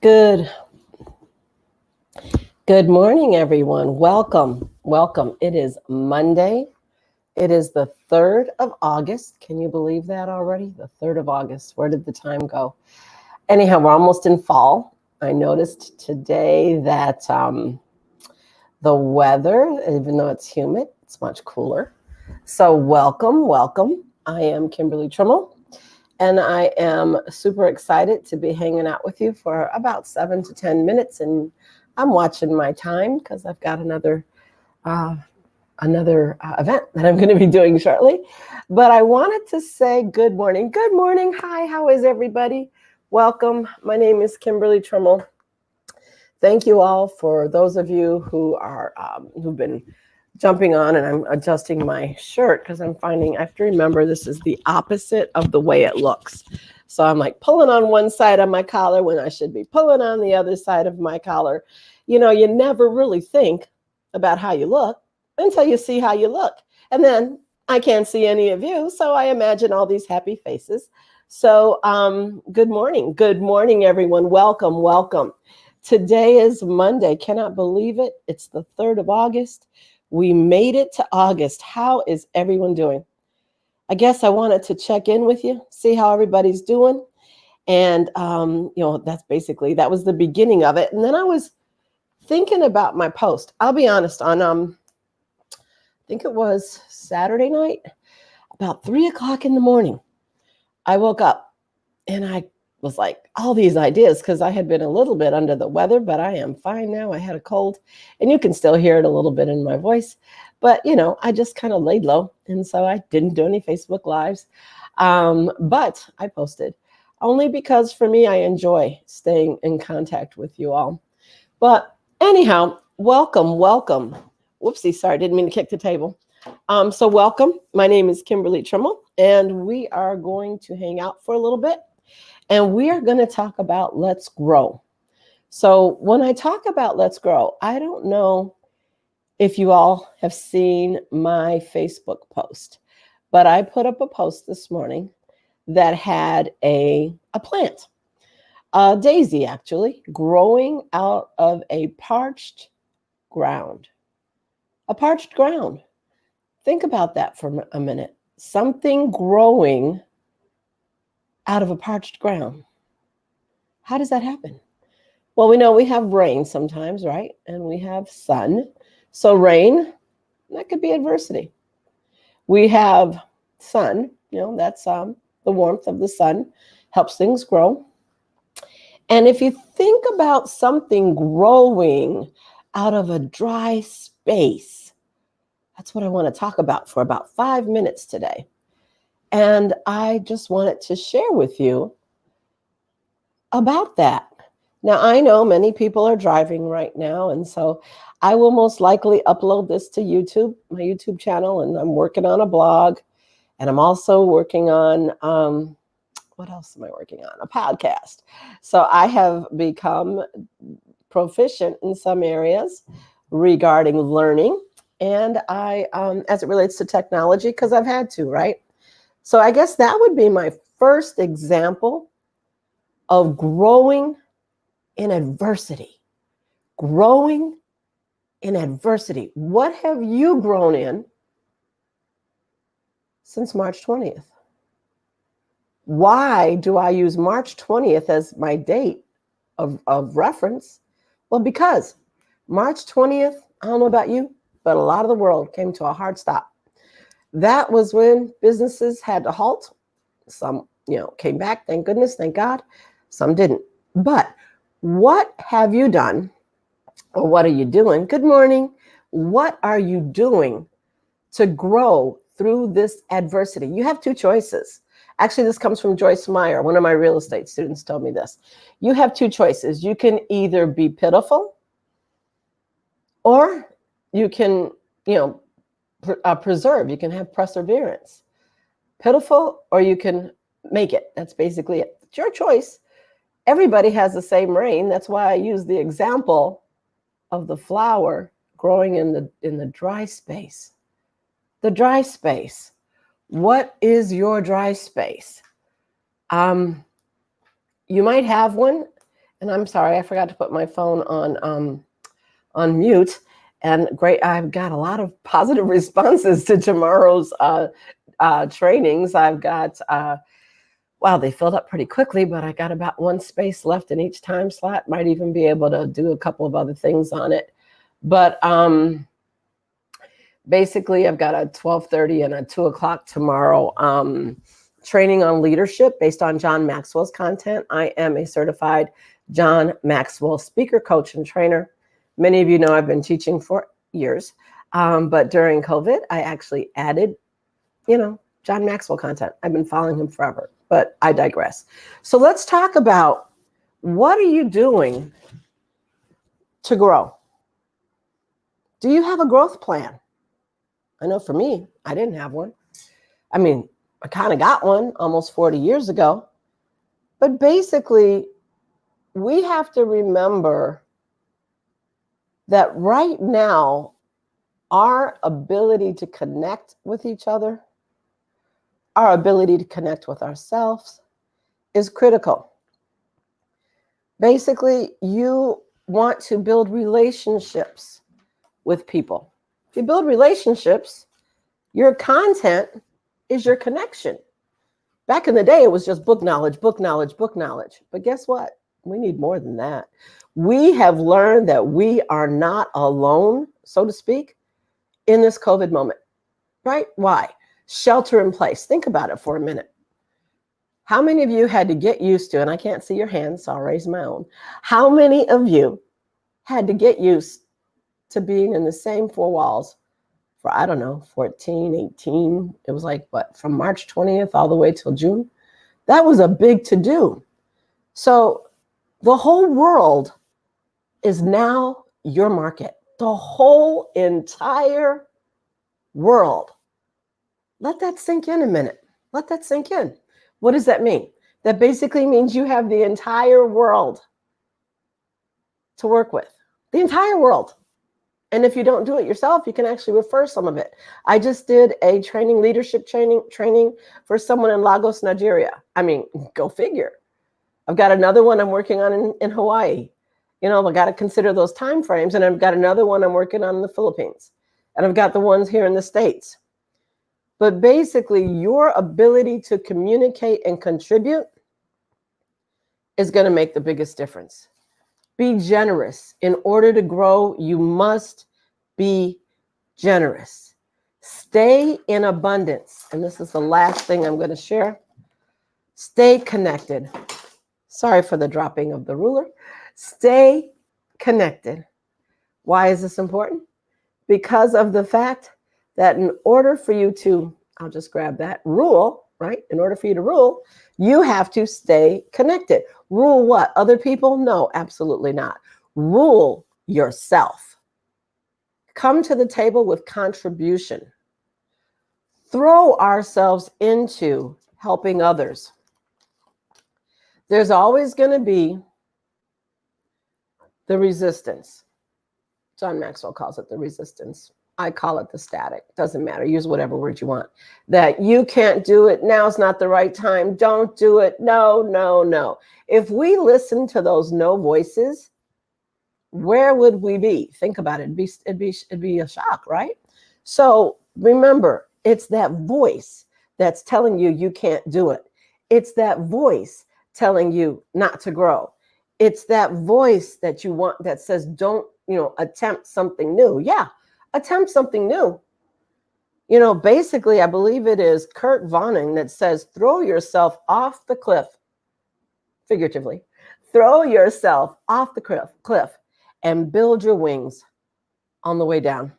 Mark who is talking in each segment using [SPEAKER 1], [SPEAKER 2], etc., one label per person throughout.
[SPEAKER 1] Good good morning, everyone. Welcome. Welcome. It is Monday. It is the 3rd of August. Can you believe that already? The 3rd of August. Where did the time go? Anyhow, we're almost in fall. I noticed today that the weather, even though it's humid, it's much cooler. So, welcome. I am Kimberly Trimmel, and I am super excited to be hanging out with you for about 7 to 10 minutes. And I'm watching my time because I've got uh, another event that I'm going to be doing shortly. But I wanted to say good morning. Good morning. Hi, how is everybody? Welcome. My name is Kimberly Trimmel. Thank you all for those of you who've been jumping on, and I'm adjusting my shirt because I'm finding I have to remember this is the opposite of the way it looks. So I'm like pulling on one side of my collar when I should be pulling on the other side of my collar. You never really think about how you look until you see how you look. And then I can't see any of you, so I imagine all these happy faces. So good morning. Good morning, everyone. Welcome. Today is Monday. Cannot believe it. It's the 3rd of August. We made it to August. How is everyone doing? I guess I wanted to check in with you, see how everybody's doing. And, that was the beginning of it. And then I was thinking about my post. I'll be honest, on, I think it was Saturday night, about 3 o'clock in the morning, I woke up and I was like, all these ideas, because I had been a little bit under the weather, but I am fine now. I had a cold, and you can still hear it a little bit in my voice. But, I just kind of laid low. And so I didn't do any Facebook Lives. But I posted only because for me, I enjoy staying in contact with you all. But anyhow, welcome. Whoopsie, sorry, didn't mean to kick the table. So welcome. My name is Kimberly Trimmel, and we are going to hang out for a little bit. And we are going to talk about Let's Grow. So when I talk about Let's Grow, I don't know if you all have seen my Facebook post, but I put up a post this morning that had a plant, a daisy actually, growing out of a parched ground. A parched ground. Think about that for a minute. Something growing out of a parched ground. How does that happen? Well, we know we have rain sometimes, right? And we have sun. So rain, that could be adversity. We have sun, that's the warmth of the sun helps things grow. And if you think about something growing out of a dry space, that's what I want to talk about for about 5 minutes today. And I just wanted to share with you about that. Now, I know many people are driving right now, and so I will most likely upload this to YouTube, my YouTube channel, and I'm working on a blog, and I'm also working on, what else am I working on? A podcast. So I have become proficient in some areas regarding learning, and as it relates to technology, because I've had to, right? So I guess that would be my first example of growing in adversity. Growing in adversity. What have you grown in since March 20th? Why do I use March 20th as my date of reference? Well, because March 20th, I don't know about you, but a lot of the world came to a hard stop. That was when businesses had to halt. Some, came back, thank goodness, thank God. Some didn't. But what have you done, or what are you doing? Good morning. What are you doing to grow through this adversity? You have two choices. Actually, this comes from Joyce Meyer. One of my real estate students told me this. You have two choices. You can either be pitiful, or you can, preserve. You can have perseverance. Pitiful, or you can make it. That's basically it. It's your choice. Everybody has the same rain. That's why I use the example of the flower growing in the dry space. The dry space. What is your dry space? You might have one, And I'm sorry, I forgot to put my phone on mute. And great, I've got a lot of positive responses to tomorrow's trainings. I've got wow, they filled up pretty quickly, but I got about one space left in each time slot. Might even be able to do a couple of other things on it. But basically, I've got a 12:30 and a 2 o'clock tomorrow training on leadership based on John Maxwell's content. I am a certified John Maxwell speaker, coach, and trainer. Many of you know I've been teaching for years, but during COVID, I actually added, John Maxwell content. I've been following him forever, but I digress. So let's talk about, what are you doing to grow? Do you have a growth plan? I know for me, I didn't have one. I mean, I kind of got one almost 40 years ago. But basically, we have to remember that right now, our ability to connect with each other, our ability to connect with ourselves is critical. Basically, you want to build relationships with people. If you build relationships, your content is your connection. Back in the day, it was just book knowledge, book knowledge, book knowledge. But guess what? We need more than that. We have learned that we are not alone, so to speak, in this COVID moment, right? Why? Shelter in place. Think about it for a minute. How many of you had to get used to, and I can't see your hands, so I'll raise my own. How many of you had to get used to being in the same four walls for, I don't know, 14, 18. It was like, what, from March 20th all the way till June? That was a big to-do. So the whole world is now your market. The whole entire world. Let that sink in a minute. Let that sink in. What does that mean? That basically means you have the entire world to work with. The entire world. And if you don't do it yourself, you can actually refer some of it. I just did a leadership training for someone in Lagos, Nigeria. I mean, go figure. I've got another one I'm working on in Hawaii. I've got to consider those time frames. And I've got another one I'm working on in the Philippines. And I've got the ones here in the States. But basically, your ability to communicate and contribute is going to make the biggest difference. Be generous. In order to grow, you must be generous. Stay in abundance. And this is the last thing I'm going to share. Stay connected. Sorry for the dropping of the ruler. Stay connected. Why is this important? Because of the fact that in order for you to, I'll just grab that, rule, right? In order for you to rule, you have to stay connected. Rule what? Other people? No, absolutely not. Rule yourself. Come to the table with contribution. Throw ourselves into helping others. There's always going to be the resistance. John Maxwell calls it the resistance. I call it the static. Doesn't matter. Use whatever word you want. That you can't do it. Now's not the right time. Don't do it. No, no, no. If we listen to those no voices, where would we be? Think about it. It'd be a shock, right? So remember, it's that voice that's telling you you can't do it. It's that voice telling you not to grow. It's that voice that you want that says don't, attempt something new. Yeah. Attempt something new. Basically, I believe it is Kurt Vonnegut that says, throw yourself off the cliff, figuratively. Throw yourself off the cliff and build your wings on the way down.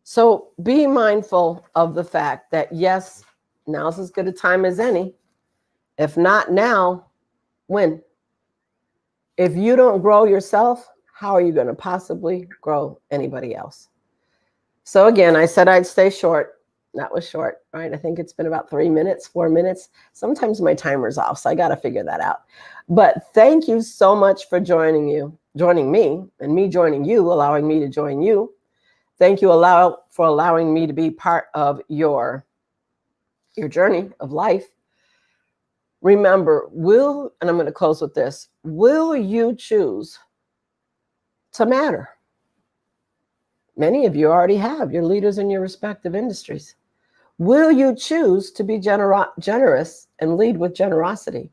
[SPEAKER 1] So be mindful of the fact that, yes, now's as good a time as any. If not now, when? If you don't grow yourself, how are you going to possibly grow anybody else? So again, I said I'd stay short. That was short, right? I think it's been about 3 minutes, 4 minutes. Sometimes my timer's off, so I got to figure that out. But thank you so much for joining me, and me joining you, allowing me to join you. Thank you for allowing me to be part of your journey of life. remember, and I'm going to close with this, will you choose to matter? Many of you already have. You're leaders in your respective industries. Will you choose to be generous and lead with generosity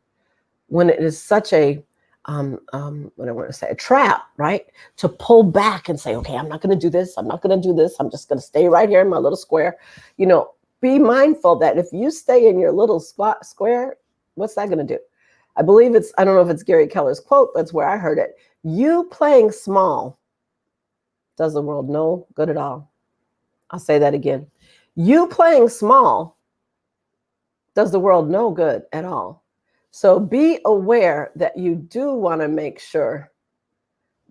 [SPEAKER 1] when it is such a, what I want to say, a trap, right? To pull back and say, okay, I'm not going to do this. I'm not going to do this. I'm just going to stay right here in my little square. You know, be mindful that if you stay in your little square, what's that going to do? I believe I don't know if it's Gary Keller's quote, that's where I heard it. You playing small does the world no good at all. I'll say that again. You playing small does the world no good at all. So be aware that you do want to make sure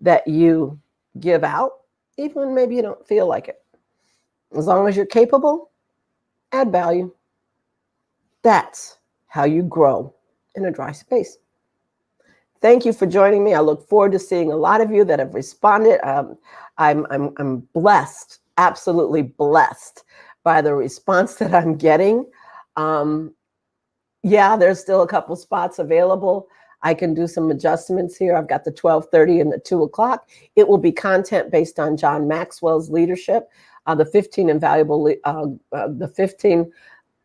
[SPEAKER 1] that you give out, even when maybe you don't feel like it. As long as you're capable, add value. That's how you grow in a dry space. Thank you for joining me. I look forward to seeing a lot of you that have responded. I'm blessed, absolutely blessed by the response that I'm getting. Yeah, there's still a couple spots available. I can do some adjustments here. I've got the 12:30 and the 2 o'clock. It will be content based on John Maxwell's leadership, the 15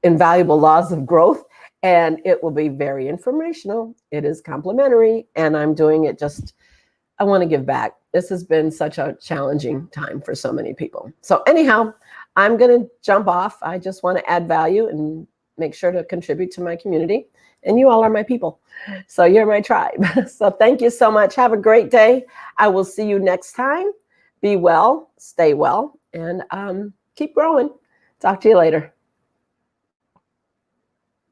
[SPEAKER 1] invaluable laws of growth. And it will be very informational. It is complimentary, and I'm doing it I want to give back. This has been such a challenging time for so many people. So anyhow, I'm going to jump off. I just want to add value and make sure to contribute to my community. And you all are my people. So you're my tribe. So thank you so much. Have a great day. I will see you next time. Be well, stay well, and keep growing. Talk to you later.